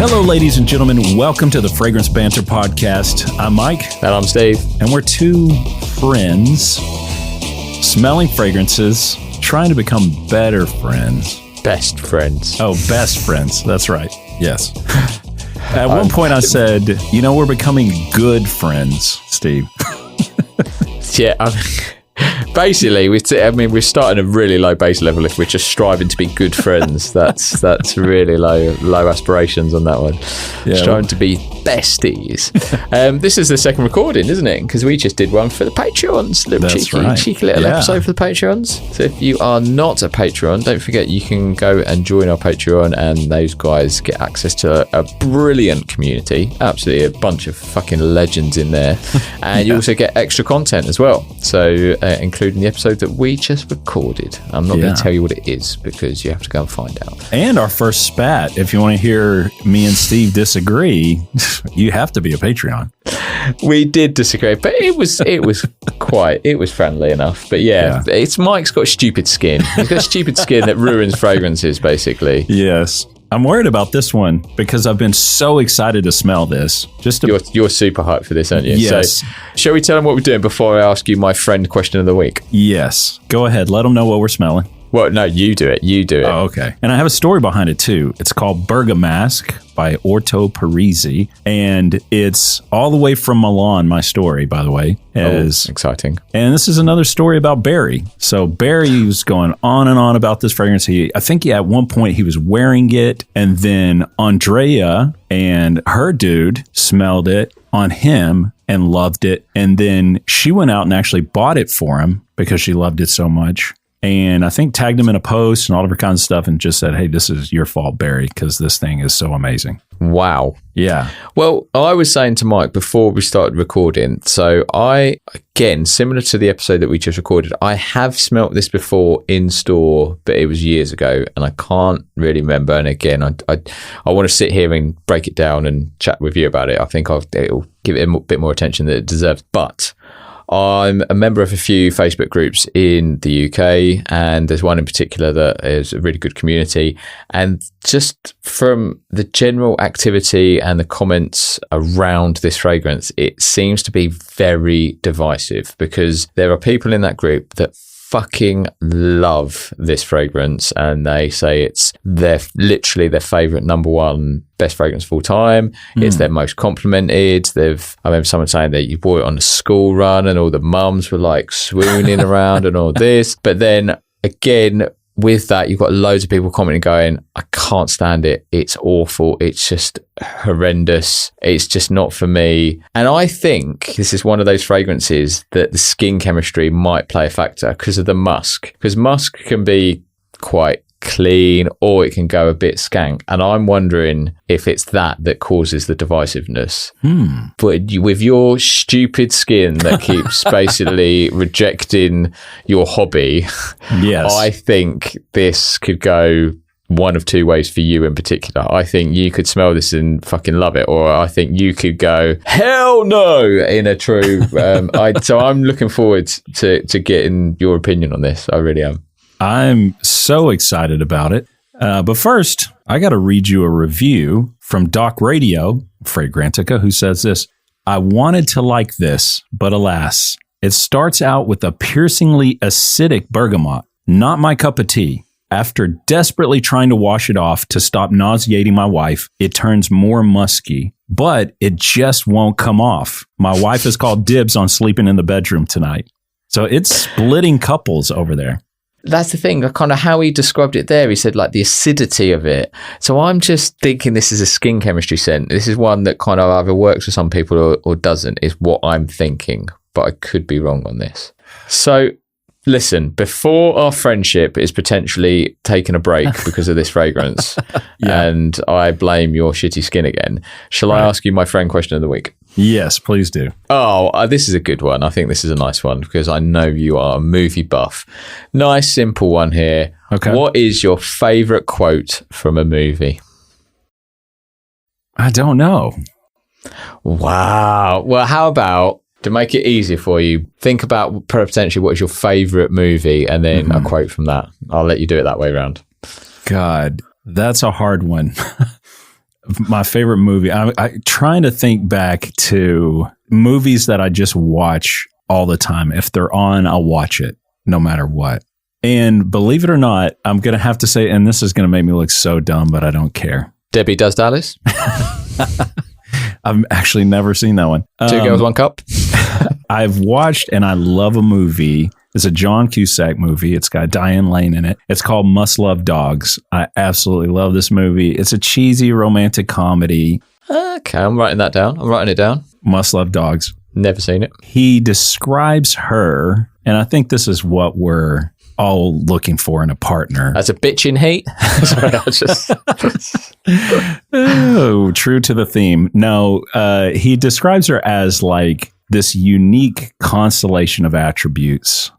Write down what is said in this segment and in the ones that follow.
Hello, ladies and gentlemen. Welcome to the Fragrance Banter podcast. I'm Mike. And I'm Steve. And we're two friends smelling fragrances, trying to become better friends. Best friends. Oh, best friends. That's right. Yes. At one point I said, we're becoming good friends, Steve. Yeah. Basically, we're starting a really low base level if we're just striving to be good friends. That's really low aspirations on that one. Yeah, striving to be besties. This is the second recording, isn't it? Because we just did one for the Patreons. Cheeky little episode for the Patreons. So if you are not a Patreon, don't forget you can go and join our Patreon, and those guys get access to a brilliant community. Absolutely a bunch of fucking legends in there. And you also get extra content as well. So including the episode that we just recorded. I'm not going to tell you what it is because you have to go and find out. And our first spat. If you want to hear me and Steve disagree, you have to be a Patreon. We did disagree, but it was friendly enough. But it's Mike's got stupid skin. He's got stupid skin that ruins fragrances, basically. Yes. I'm worried about this one because I've been so excited to smell this. You're super hyped for this, aren't you? Yes. So, shall we tell them what we're doing before I ask you my friend question of the week? Yes. Go ahead. Let them know what we're smelling. Well, no, you do it. Oh, okay. And I have a story behind it, too. It's called Bergamask by Orto Parisi, and it's all the way from Milan, my story, by the way. Exciting. And this is another story about Barry. So Barry was going on and on about this fragrance. I think at one point he was wearing it, and then Andrea and her dude smelled it on him and loved it. And then she went out and actually bought it for him because she loved it so much. And I think tagged him in a post and all of her kinds of stuff and just said, hey, this is your fault, Barry, because this thing is so amazing. Wow. Yeah. Well, I was saying to Mike before we started recording, so again, similar to the episode that we just recorded, I have smelt this before in store, but it was years ago and I can't really remember. And again, I want to sit here and break it down and chat with you about it. I think it'll give it a bit more attention than it deserves. But I'm a member of a few Facebook groups in the UK, and there's one in particular that is a really good community. And just from the general activity and the comments around this fragrance, it seems to be very divisive because there are people in that group that fucking love this fragrance and they say it's literally their favorite number one best fragrance of all time. It's their most complimented. I remember someone saying that you bought it on a school run and all the mums were like swooning around and all this. But then again, with that, you've got loads of people commenting going, I can't stand it. It's awful. It's just horrendous. It's just not for me. And I think this is one of those fragrances that the skin chemistry might play a factor because of the musk. Because musk can be quite clean or it can go a bit skank. And I'm wondering if it's that causes the divisiveness. But with your stupid skin that keeps basically rejecting your hobby, yes, I think this could go one of two ways for you in particular. I think you could smell this and fucking love it, or I think you could go, hell no, in a true... so I'm looking forward to getting your opinion on this. I really am. I'm so excited about it. But first, I got to read you a review from Doc Radio, Fragrantica, who says this: I wanted to like this, but alas, it starts out with a piercingly acidic bergamot. Not my cup of tea. After desperately trying to wash it off to stop nauseating my wife, it turns more musky, but it just won't come off. My wife has called dibs on sleeping in the bedroom tonight. So it's splitting couples over there. That's the thing, kind of how he described it there. He said like the acidity of it. So I'm just thinking this is a skin chemistry scent. This is one that kind of either works for some people or doesn't, is what I'm thinking. But I could be wrong on this. So listen, before our friendship is potentially taking a break because of this fragrance and I blame your shitty skin again, shall I ask you my friend question of the week? Yes, please do. Oh, this is a good one. I think this is a nice one because I know you are a movie buff. Nice, simple one here. Okay. What is your favorite quote from a movie? I don't know. Wow. Well, how about, to make it easier for you, think about potentially what is your favorite movie and then a quote from that. I'll let you do it that way around. God, that's a hard one. my favorite movie. I'm trying to think back to movies that I just watch all the time. If they're on, I'll watch it no matter what. And believe it or not, I'm going to have to say, and this is going to make me look so dumb, but I don't care. Debbie Does Dallas? I've actually never seen that one. 2 Girls, 1 Cup? I've watched and I love a movie. It's a John Cusack movie. It's got Diane Lane in it. It's called Must Love Dogs. I absolutely love this movie. It's a cheesy romantic comedy. Okay, I'm writing that down. I'm writing it down. Must Love Dogs. Never seen it. He describes her, and I think this is what we're all looking for in a partner. As a bitch in heat? Sorry, I was just... Oh, true to the theme. No, he describes her as like this unique constellation of attributes.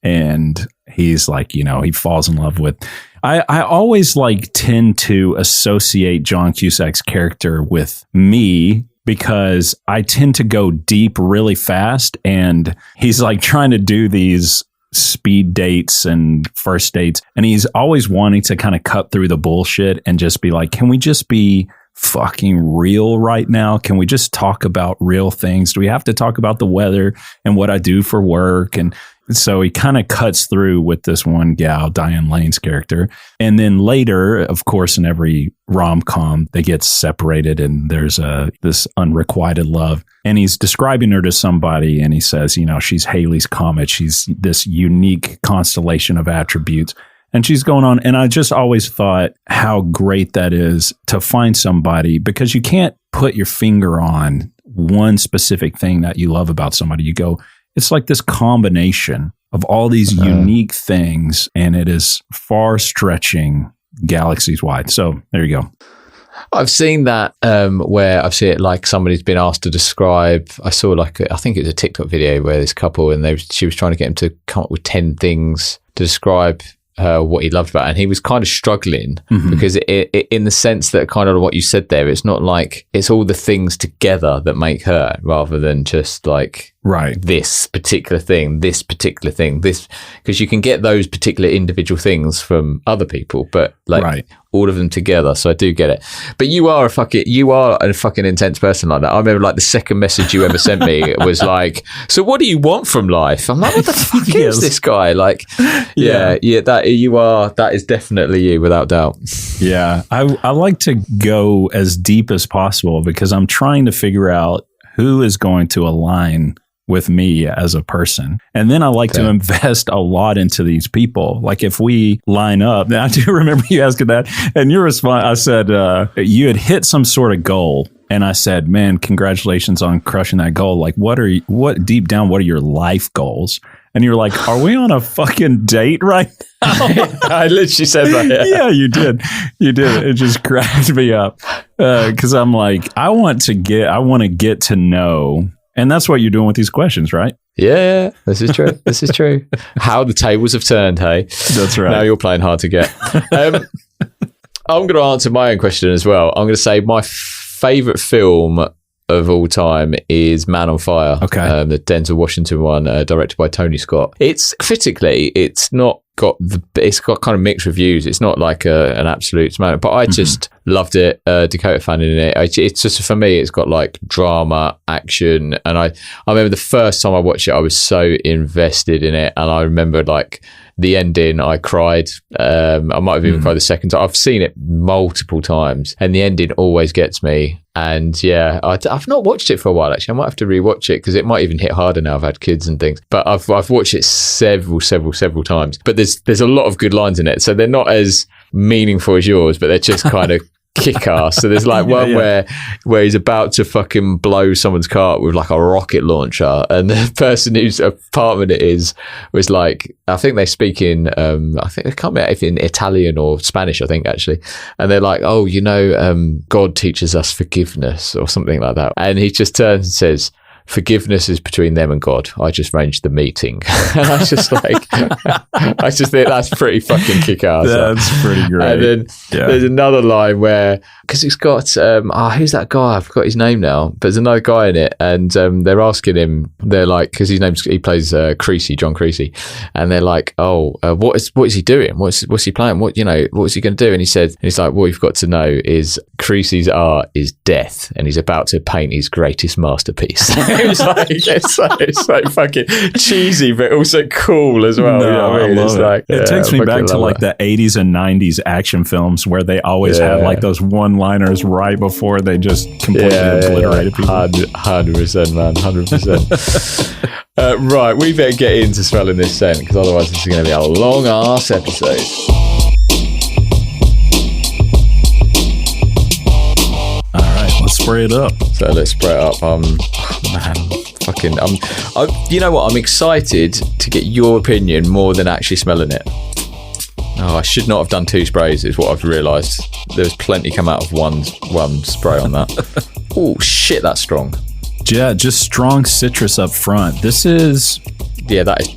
And he's like, you know, he falls in love with... I always like tend to associate John Cusack's character with me because I tend to go deep really fast. And he's like trying to do these speed dates and first dates. And he's always wanting to kind of cut through the bullshit and just be like, can we just be fucking real right now? Can we just talk about real things? Do we have to talk about the weather and what I do for work? And so he kind of cuts through with this one gal, Diane Lane's character. And then later, of course, in every rom-com, they get separated and there's this unrequited love. And he's describing her to somebody and he says, you know, she's Halley's Comet. She's this unique constellation of attributes. And she's going on. And I just always thought how great that is to find somebody, because you can't put your finger on one specific thing that you love about somebody. You go, it's like this combination of all these unique things, and it is far stretching galaxies wide. So there you go. I've seen that where I've seen it like somebody's been asked to describe. I saw like I think it was a TikTok video where this couple and she was trying to get him to come up with 10 things to describe what he loved about it. And he was kind of struggling because it, in the sense that kind of what you said there, it's not like it's all the things together that make her rather than just like this particular thing, this, because you can get those particular individual things from other people, but like all of them together. So I do get it. But you are a fucking intense person like that. I remember like the second message you ever sent me was like, so what do you want from life? I'm like, what the fuck is this guy? Like, that is definitely you without doubt. Yeah. I like to go as deep as possible because I'm trying to figure out who is going to align with me as a person. And then I like to invest a lot into these people. Like if we line up, I do remember you asking that, and your response, I said, you had hit some sort of goal. And I said, man, congratulations on crushing that goal. Like what deep down, what are your life goals? And you're like, are we on a fucking date right now? I literally said that. Yeah, you did. You did. It just cracked me up. Cause I'm like, I want to get to know. And that's what you're doing with these questions, right? Yeah, this is true. This is true. How the tables have turned, hey? That's right. Now you're playing hard to get. I'm going to answer my own question as well. I'm going to say my favourite film of all time is Man on Fire. Okay. The Denzel Washington one, directed by Tony Scott. It's critically, it's got kind of mixed reviews. It's not like an absolute smash, but I just loved it. Dakota Fanning in it. It's just, for me, it's got like drama, action. And I remember the first time I watched it, I was so invested in it. And I remember like the ending, I cried. I might have even cried the second time. I've seen it multiple times and the ending always gets me. And yeah, I've not watched it for a while, actually. I might have to rewatch it because it might even hit harder now. I've had kids and things, but I've watched it several times. But there's a lot of good lines in it. So they're not as meaningful as yours, but they're just kind of kick-ass. So there's like one where he's about to fucking blow someone's car with like a rocket launcher, and the person whose apartment it is was like, I think they speak in I think I can't remember if in Italian or Spanish, I think actually, and they're like, oh, you know, God teaches us forgiveness or something like that, and he just turns and says, forgiveness is between them and God. I just arranged the meeting. And I just like, I just think that's pretty fucking kick-ass. That's pretty great. And then there's another line where, because it's got, who's that guy? I forgot his name now, but there's another guy in it, and they're asking him, they're like, because he plays Creasy, John Creasy, and they're like, what is he doing? What's he playing? What is he going to do? And he's like, what you've got to know is Creasy's art is death, and he's about to paint his greatest masterpiece. It's so fucking cheesy, but also cool as well. No, you know what I mean? love it. Like, it takes me back to like the 80s and 90s action films where they always had like those one-liners right before they just completely obliterated people. 100%, man, 100%. Right, we better get into smelling this scent, because otherwise this is going to be a long-ass episode. Let's spray it up. So let's spray it up. You know what? I'm excited to get your opinion more than actually smelling it. I should not have done 2 sprays, is what I've realised. There's plenty come out of one spray on that. Oh shit, that's strong. Yeah, just strong citrus up front. This is... Yeah, that is...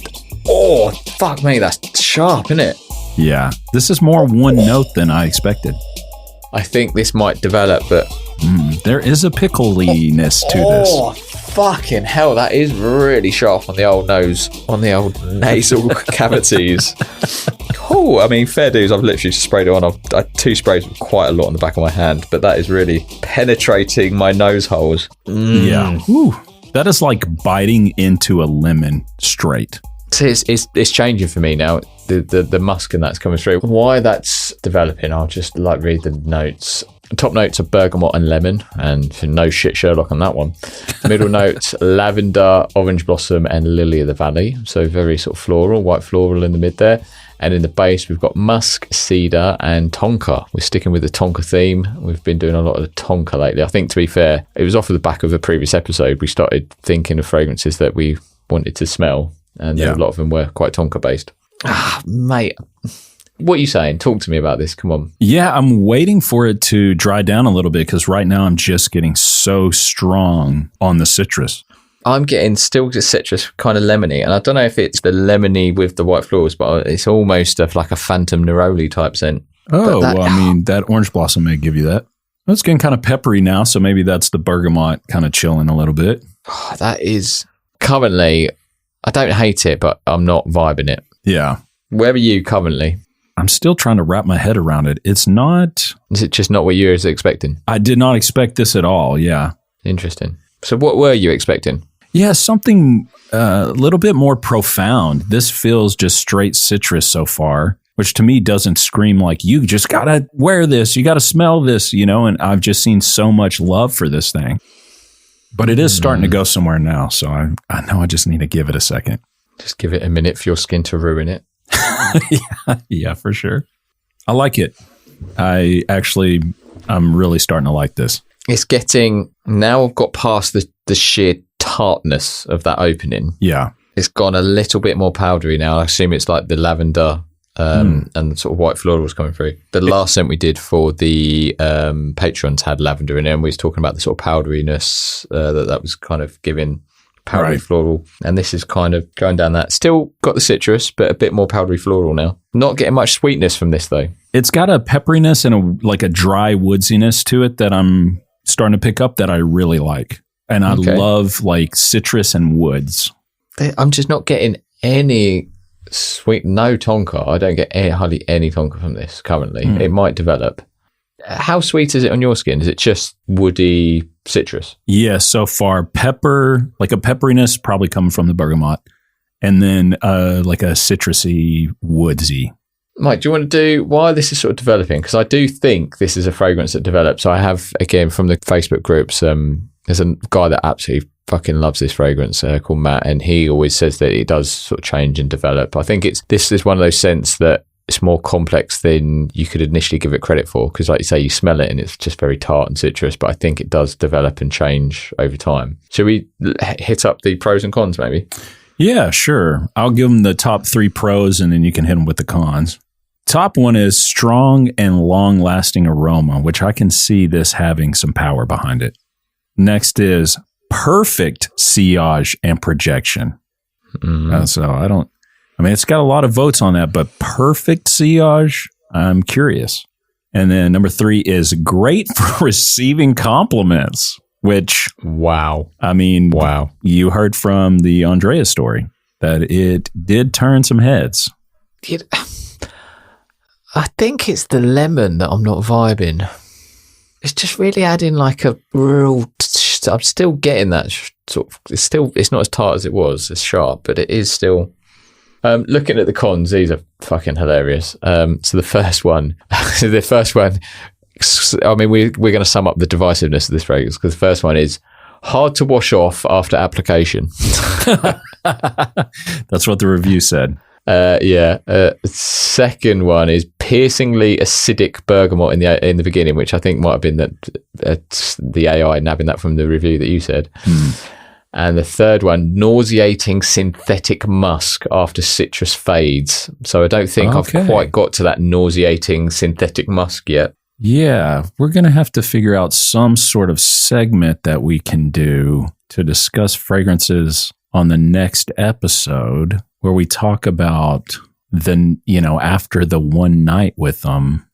Oh, fuck me, that's sharp, isn't it? Yeah, this is more one note than I expected. I think this might develop, but... there is a pickliness to this. Oh, fucking hell, that is really sharp on the old nose, on the old nasal cavities. Oh, I mean, fair dues, I've literally just sprayed it on. I've 2 sprays with quite a lot on the back of my hand, but that is really penetrating my nose holes. Yeah. Ooh, that is like biting into a lemon straight. It's changing for me now. The musk and that's coming through. Why that's developing, I'll just like read the notes. Top notes are bergamot and lemon, and no shit Sherlock on that one. Middle notes, lavender, orange blossom, and lily of the valley. So very sort of floral, white floral in the mid there. And in the base, we've got musk, cedar, and tonka. We're sticking with the tonka theme. We've been doing a lot of the tonka lately. I think, to be fair, it was off of the back of a previous episode. We started thinking of fragrances that we wanted to smell, and a lot of them were quite tonka based. Mate, what are you saying? Talk to me about this. Come on. Yeah, I'm waiting for it to dry down a little bit, because right now I'm just getting so strong on the citrus. I'm getting still just citrus, kind of lemony, and I don't know if it's the lemony with the white florals, but it's almost like a phantom neroli type scent. Oh, well, I mean, that orange blossom may give you that. It's getting kind of peppery now, so maybe that's the bergamot kind of chilling a little bit. That is currently, I don't hate it, but I'm not vibing it. Yeah. Where are you currently? I'm still trying to wrap my head around it. It's not... Is it just not what you were expecting? I did not expect this at all, yeah. Interesting. So what were you expecting? Yeah, something a little bit more profound. This feels just straight citrus so far, which to me doesn't scream like, you just got to wear this, you got to smell this, and I've just seen so much love for this thing. But it is starting to go somewhere now, so I know I just need to give it a second. Just give it a minute for your skin to ruin it. Yeah, for sure. I like it. I'm really starting to like this. It's getting, now I've got past the sheer tartness of that opening. Yeah. It's gone a little bit more powdery now. I assume it's like the lavender and the sort of white florals coming through. The last scent we did for the patrons had lavender in it, and we was talking about the sort of powderiness that was kind of giving powdery floral, and this is kind of going down that. Still got the citrus, but a bit more powdery floral now. Not getting much sweetness from this though. It's got a pepperiness and a dry woodsiness to it that I'm starting to pick up that I really like. And I love like citrus and woods. I'm just not getting any sweet, no tonka. I don't get hardly any tonka from this currently. It might develop. How sweet is it on your skin? Is it just woody citrus? Yeah, so far pepper, like a pepperiness probably coming from the bergamot, and then like a citrusy woodsy. Mike, do you want to do why this is sort of developing? Because I do think this is a fragrance that develops. So I have, again, from the Facebook groups, there's a guy that absolutely fucking loves this fragrance called Matt, and he always says that it does sort of change and develop. I think this is one of those scents that it's more complex than you could initially give it credit for, because like you say, you smell it and it's just very tart and citrus, but I think it does develop and change over time. Should we hit up the pros and cons maybe? Yeah, sure. I'll give them the top 3 pros and then you can hit them with the cons. Top one is strong and long-lasting aroma, which I can see this having some power behind it. Next is perfect sillage and projection. It's got a lot of votes on that, but perfect sillage, I'm curious. And then number 3 is great for receiving compliments, which, wow. You heard from the Andrea story that it did turn some heads. I think it's the lemon that I'm not vibing. It's just really adding like a real. I'm still getting that sort of. It's not as tart as it was. It's sharp, but it is still. Looking at the cons, these are fucking hilarious. So the first one. I mean, we're going to sum up the divisiveness of this fragrance because the first one is hard to wash off after application. That's what the review said. Second one is piercingly acidic bergamot in the beginning, which I think might have been the AI nabbing that from the review that you said. And the third one, nauseating synthetic musk after citrus fades. So I don't think I've quite got to that nauseating synthetic musk yet. Yeah, we're going to have to figure out some sort of segment that we can do to discuss fragrances on the next episode, where we talk about after the one night with them.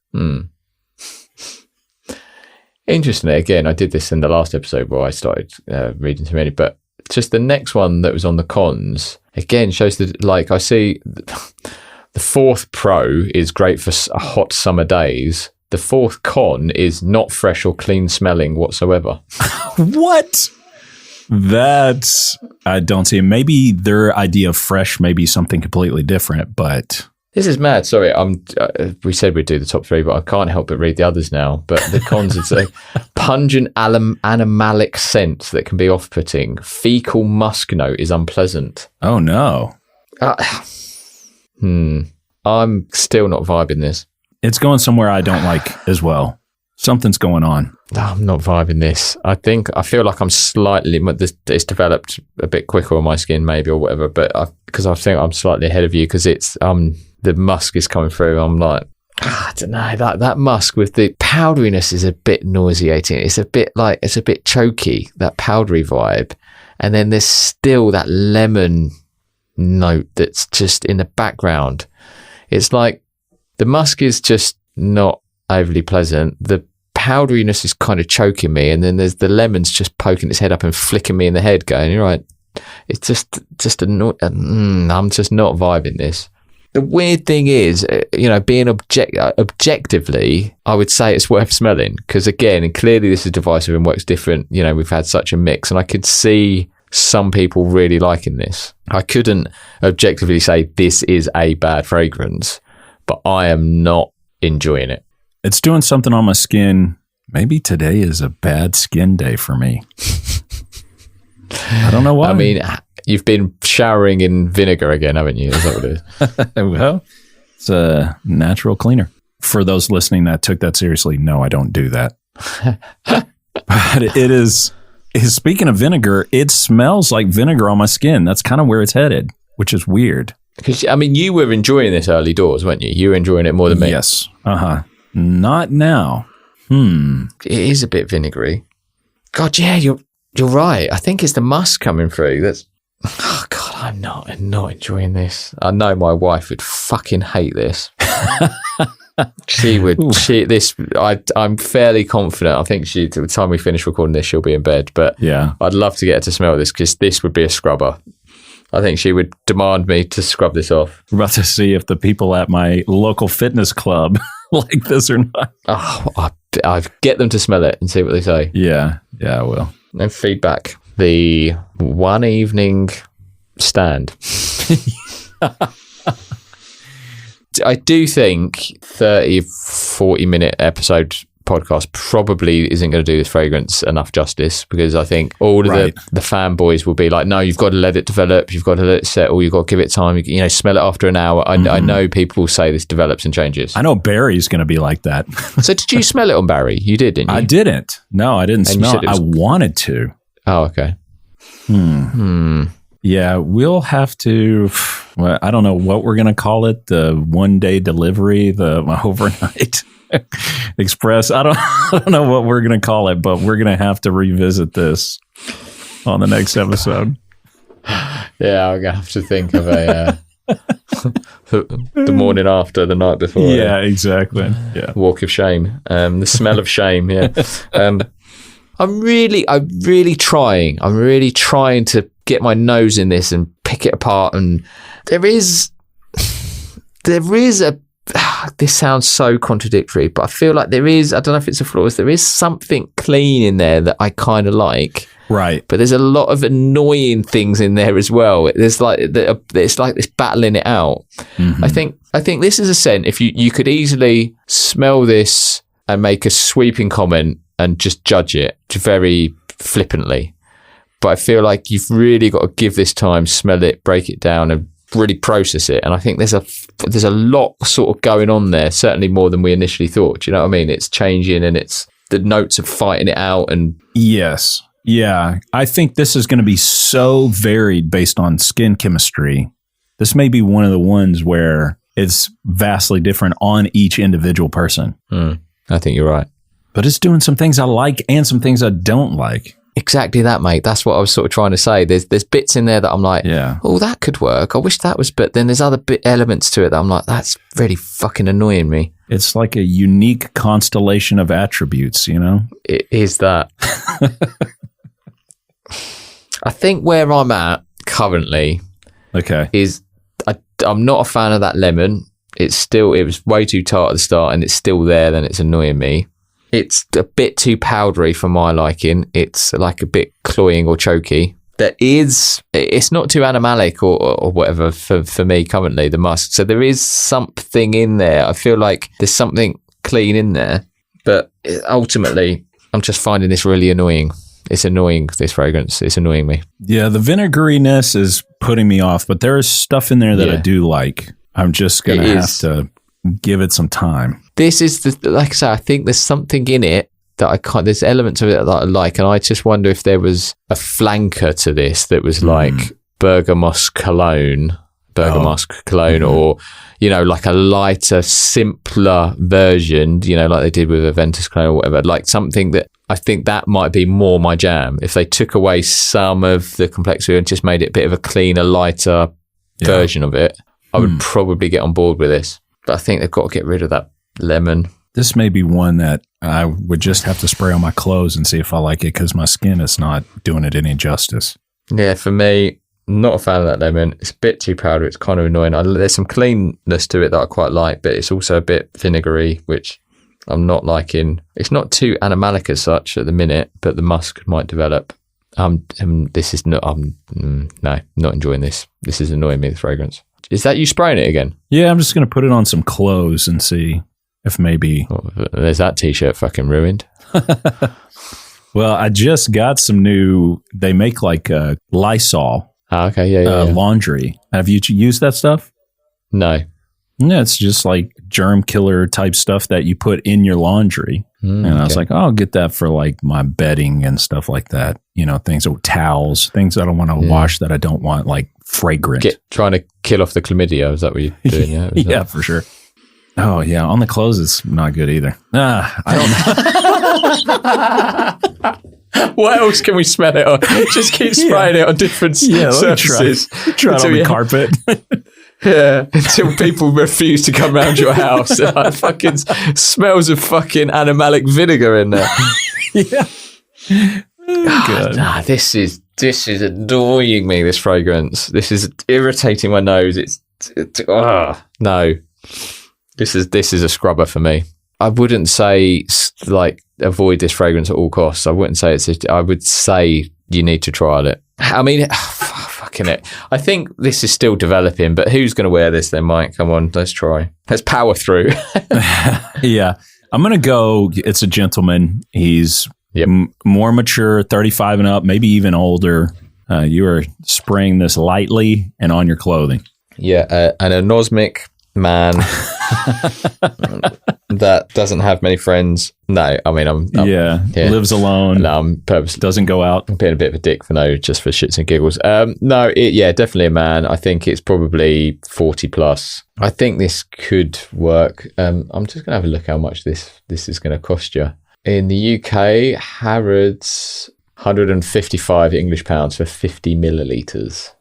Interestingly, again, I did this in the last episode where I started reading too many, but just the next one that was on the cons, again, shows that, like, I see the fourth pro is great for hot summer days. The fourth con is not fresh or clean smelling whatsoever. What? I don't see. Maybe their idea of fresh may be something completely different, but this is mad. Sorry, we said we'd do the top 3, but I can't help but read the others now. But the cons is a pungent animalic scent that can be off-putting. Fecal musk note is unpleasant. Oh no. I'm still not vibing this. It's going somewhere I don't like as well. Something's going on. I'm not vibing this. I feel like I'm slightly. It's developed a bit quicker on my skin, maybe, or whatever. But because I think I'm slightly ahead of you, because it's the musk is coming through. I'm like, I don't know, that musk with the powderiness is a bit nauseating. It's a bit choky, that powdery vibe, and then there's still that lemon note that's just in the background. It's like the musk is just not overly pleasant. The powderiness is kind of choking me, and then there's the lemons just poking its head up and flicking me in the head, going, "You're right." It's just I'm just not vibing this. The weird thing is, being objectively, I would say it's worth smelling, because again, clearly this is divisive and works different. We've had such a mix, and I could see some people really liking this. I couldn't objectively say this is a bad fragrance, but I am not enjoying it. It's doing something on my skin. Maybe today is a bad skin day for me. I don't know why. I mean, you've been showering in vinegar again, haven't you? Is that what it is? Well, it's a natural cleaner. For those listening that took that seriously, no, I don't do that. But it is, speaking of vinegar, it smells like vinegar on my skin. That's kind of where it's headed, which is weird. Because, I mean, you were enjoying this early doors, weren't you? You were enjoying it more than me. Yes. Not now. It is a bit vinegary. God, yeah, you're right. I think it's the musk coming through. Oh God, I'm not enjoying this. I know my wife would fucking hate this. She would. I'm fairly confident. I think by the time we finish recording this, she'll be in bed. But yeah, I'd love to get her to smell this, because this would be a scrubber. I think she would demand me to scrub this off. We're about to see if the people at my local fitness club like this or not. Oh, I'll get them to smell it and see what they say. Yeah, I will. And feedback. The one evening stand. I do think 30, 40-minute episode podcast probably isn't going to do this fragrance enough justice, because I think all of the fanboys will be like, no, you've got to let it develop, you've got to let it settle, you've got to give it time, smell it after an hour. I know people will say this develops and changes. I know Barry's going to be like that. So did you smell it on Barry? You did, didn't you? I didn't. No, I didn't smell it. I wanted to. Oh, okay. Yeah, we'll have to, well, I don't know what we're going to call it, the one-day delivery, the overnight express. I don't know what we're going to call it, but we're going to have to revisit this. on the next episode. Yeah, I'm going to have to think of a the morning after, the night before. Yeah, exactly. Yeah. Walk of shame. The smell of shame, yeah. I'm really trying to get my nose in this and pick it apart. And there is a, this sounds so contradictory, but I feel like there is, I don't know if it's a flaw, there is something clean in there that I kind of like. Right. But there's a lot of annoying things in there as well. There's like, it's like this battling it out. Mm-hmm. I think this is a scent. If you could easily smell this and make a sweeping comment and just judge it very flippantly. But I feel like you've really got to give this time, smell it, break it down, and really process it. And I think there's a lot sort of going on there, certainly more than we initially thought. Do you know what I mean? It's changing, and it's the notes of fighting it out. And yes. Yeah. I think this is going to be so varied based on skin chemistry. This may be one of the ones where it's vastly different on each individual person. I think you're right. But it's doing some things I like and some things I don't like. Exactly that, mate. That's what I was sort of trying to say. There's bits in there that I'm like, oh, that could work. I wish that was, but then there's other elements to it that I'm like, that's really fucking annoying me. It's like a unique constellation of attributes, you know? It is that. I think where I'm at currently is I'm not a fan of that lemon. It was way too tart at the start, and it's still there, then it's annoying me. It's a bit too powdery for my liking. It's like a bit cloying or choky. It's not too animalic or whatever for me currently, the musk. So there is something in there. I feel like there's something clean in there, but ultimately I'm just finding this really annoying. It's annoying, this fragrance. It's annoying me. Yeah, the vinegariness is putting me off, but there is stuff in there that I do like. I'm just going to have to give it some time. This is, like I say, I think there's something in it that there's elements of it that I like, and I just wonder if there was a flanker to this that was like Bergamask cologne, or, you know, like a lighter, simpler version, you know, like they did with a Ventus cologne or whatever, like something that I think that might be more my jam. If they took away some of the complexity and just made it a bit of a cleaner, lighter version of it, I would probably get on board with this. But I think they've got to get rid of that lemon. This may be one that I would just have to spray on my clothes and see if I like it, because my skin is not doing it any justice. Yeah, for me, not a fan of that lemon. It's a bit too powdery. It's kind of annoying. There's some cleanness to it that I quite like, but it's also a bit vinegary, which I'm not liking. It's not too animalic as such at the minute, but the musk might develop. This is not. No, not enjoying this. This is annoying me, the fragrance. Is that you spraying it again? Yeah, I'm just going to put it on some clothes and see if maybe... there's that T-shirt fucking ruined. Well, I just got some new... They make like Lysol. Okay, yeah. Laundry. Have you used that stuff? No. Yeah, it's just like germ killer type stuff that you put in your laundry. And I was like, oh, I'll get that for like my bedding and stuff like that. You know, towels, things I don't want to wash that I don't want like fragrant. Trying to kill off the chlamydia. Is that what you're doing? Yeah, yeah, for sure. Oh, yeah. On the clothes, it's not good either. I don't know. What else can we smell it on? Just keep spraying it on different surfaces. Try it on the carpet. Yeah, until people refuse to come around your house. Like fucking smells of fucking animalic vinegar in there. Yeah. Good. This is annoying me, this fragrance. This is irritating my nose. No. This is a scrubber for me. I wouldn't say like avoid this fragrance at all costs. I wouldn't say I would say you need to trial it. I mean, fucking it. I think this is still developing, but who's going to wear this then, Mike? Come on, let's try. Let's power through. Yeah. I'm going to go, it's a gentleman. He's more mature, 35 and up, maybe even older. You are spraying this lightly and on your clothing. Yeah, an anosmic man that doesn't have many friends. No, I mean, I'm lives alone. No, I'm purposely doesn't go out. I'm being a bit of a dick just for shits and giggles. No, definitely a man. I think it's probably 40 plus. I think this could work. I'm just gonna have a look how much this is going to cost you in the UK. Harrods 155 English pounds for 50 millilitres.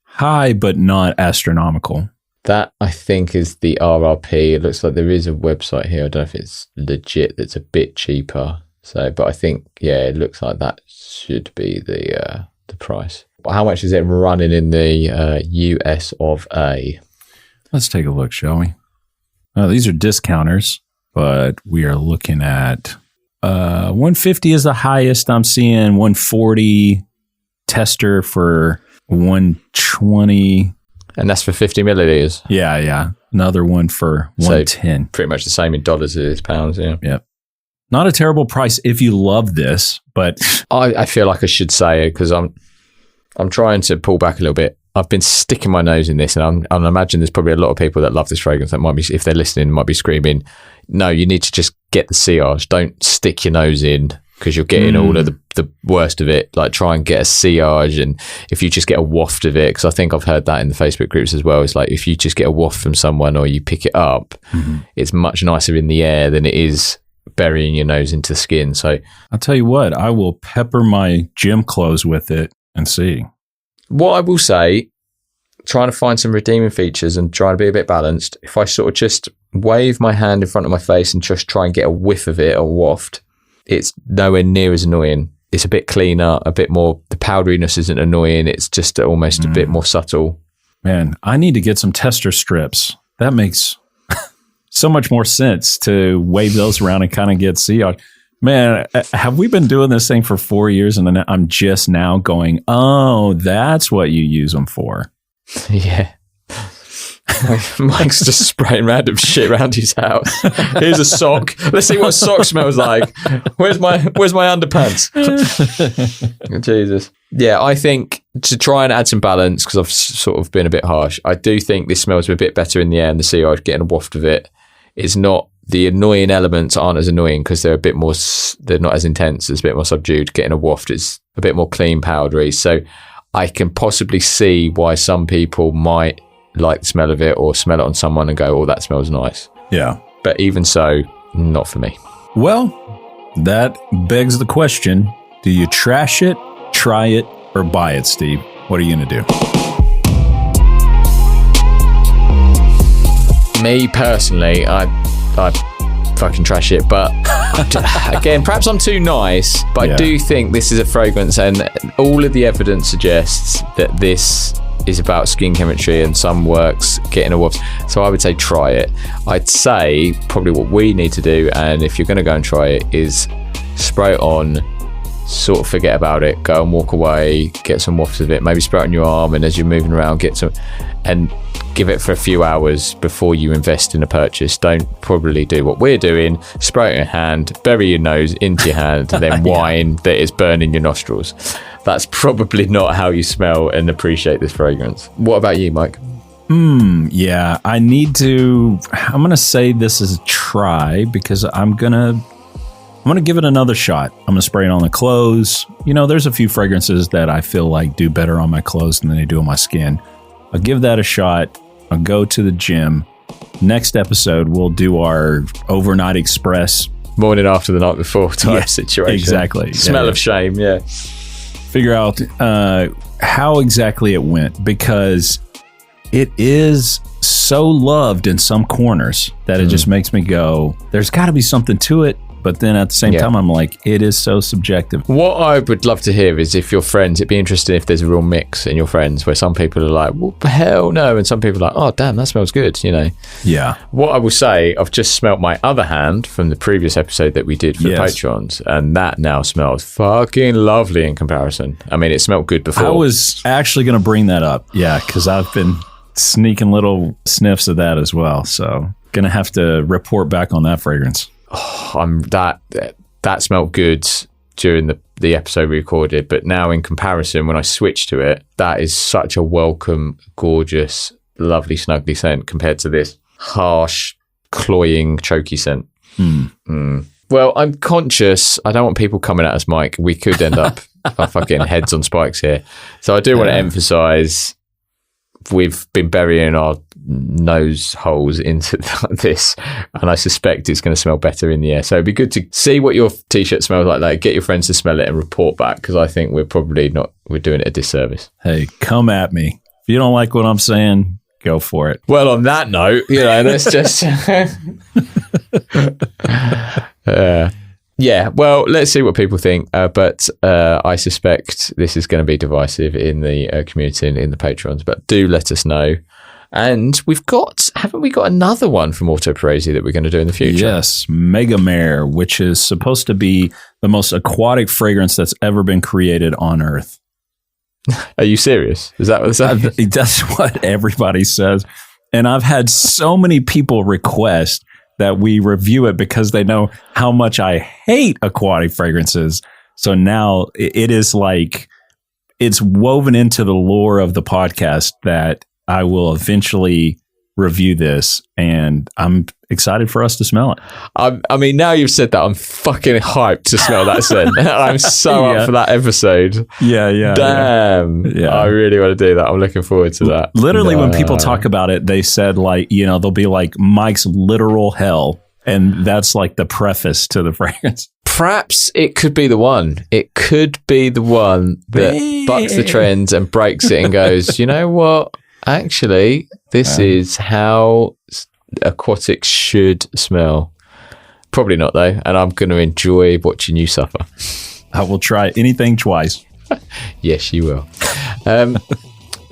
High, but not astronomical. That, I think, is the RRP. It looks like there is a website here. I don't know if it's legit. That's a bit cheaper. So, but I think, yeah, it looks like that should be the price. How much is it running in the US of A? Let's take a look, shall we? These are discounters, but we are looking at 150 is the highest I'm seeing. 140 tester for 120. And that's for 50 millilitres. Yeah. Another one for 110. So pretty much the same in dollars as it is pounds, yeah. Yep. Not a terrible price if you love this, but I feel like I should say it because I'm trying to pull back a little bit. I've been sticking my nose in this, and I imagine there's probably a lot of people that love this fragrance that might be, if they're listening, might be screaming, no, you need to just get the sillage. Don't stick your nose in because you're getting all of the worst of it. Like, try and get a sillage, and if you just get a waft of it, because I think I've heard that in the Facebook groups as well. It's like if you just get a waft from someone or you pick it up, it's much nicer in the air than it is burying your nose into the skin. So I'll tell you what, I will pepper my gym clothes with it and see. What I will say, trying to find some redeeming features and trying to be a bit balanced, if I sort of just wave my hand in front of my face and just try and get a whiff of it, a waft, it's nowhere near as annoying. It's a bit cleaner, a bit more, the powderiness isn't annoying. It's just almost a bit more subtle. Man, I need to get some tester strips. That makes so much more sense to wave those around and kind of get sillage. Man, have we been doing this thing for 4 years and then I'm just now going, oh, that's what you use them for? Yeah. Mike's just spraying random shit around his house. Here's a sock. Let's see what a sock smells like. Where's my underpants? Jesus. Yeah, I think to try and add some balance, because I've sort of been a bit harsh, I do think this smells a bit better in the air and the sillage, getting a waft of it. It's not, the annoying elements aren't as annoying because they're a bit more, they're not as intense, it's a bit more subdued. Getting a waft is a bit more clean, powdery. So I can possibly see why some people might like the smell of it or smell it on someone and go, oh, that smells nice. Yeah. But even so, not for me. Well, that begs the question, do you trash it, try it, or buy it, Steve? What are you going to do? Me personally, I fucking trash it, but again, perhaps I'm too nice, but I do think this is a fragrance, and all of the evidence suggests that this is about skin chemistry and some works getting a waft. So I would say try it. I'd say probably what we need to do, and if you're going to go and try it, is spray it on, sort of forget about it, go and walk away, get some wafts of it, maybe spray it on your arm, and as you're moving around, get some, and give it for a few hours before you invest in a purchase. Don't probably do what we're doing, spray it in your hand, bury your nose into your hand, and then whine that it's burning your nostrils. That's probably not how you smell and appreciate this fragrance. What about you, Mike? Yeah, I'm going to say this is a try because I'm going to give it another shot. I'm going to spray it on the clothes. You know, there's a few fragrances that I feel like do better on my clothes than they do on my skin. I'll give that a shot. I'll go to the gym. Next episode, we'll do our overnight express. Morning after the night before type situation. Exactly. Smell of shame, yeah. Figure out how exactly it went, because it is so loved in some corners that it just makes me go, there's got to be something to it. But then at the same time, I'm like, it is so subjective. What I would love to hear is if your friends, it'd be interesting if there's a real mix in your friends where some people are like, well, hell no. And some people are like, oh, damn, that smells good, you know? Yeah. What I will say, I've just smelt my other hand from the previous episode that we did for Patrons, and that now smells fucking lovely in comparison. I mean, it smelled good before. I was actually going to bring that up. Yeah, because I've been sneaking little sniffs of that as well. So going to have to report back on that fragrance. That smelled good during the episode we recorded, but now in comparison, when I switch to it, that is such a welcome, gorgeous, lovely, snuggly scent compared to this harsh, cloying, choky scent. Well, I'm conscious. I don't want people coming at us, Mike. We could end up our fucking heads on spikes here. So I do want to emphasize, we've been burying our nose holes into this, and I suspect it's going to smell better in the air. So it'd be good to see what your t-shirt smells like, get your friends to smell it and report back, because I think we're doing it a disservice. Hey, come at me. If you don't like what I'm saying, go for it. Well, on that note, let's just yeah, well, let's see what people think. But I suspect this is going to be divisive in the community and in the Patrons. But do let us know. And haven't we got another one from Orto Parisi that we're going to do in the future? Yes, Mega Mare, which is supposed to be the most aquatic fragrance that's ever been created on Earth. Are you serious? Is that what That's what everybody says. And I've had so many people request that we review it because they know how much I hate aquatic fragrances. So now it is like it's woven into the lore of the podcast that I will eventually review this, and I'm excited for us to smell it. I mean, now you've said that, I'm fucking hyped to smell that scent. I'm so up for that episode. Yeah. Damn. Yeah. I really want to do that. I'm looking forward to that. Literally, when people talk about it, they said they'll be like Mike's literal hell. And that's like the preface to the fragrance. Perhaps it could be the one. It could be the one that bucks the trend and breaks it and goes, you know what? Actually, this is how aquatics should smell. Probably not, though. And I'm going to enjoy watching you suffer. I will try anything twice. Yes, you will.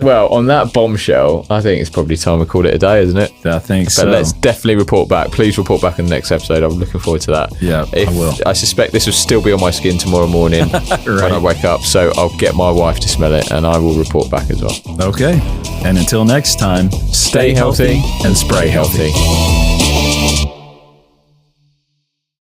Well, on that bombshell, I think it's probably time we called it a day, isn't it? I think so. But let's definitely report back. Please report back in the next episode. I'm looking forward to that. Yeah, I will. I suspect this will still be on my skin tomorrow morning when I wake up. So I'll get my wife to smell it and I will report back as well. Okay. And until next time, stay healthy and spray healthy.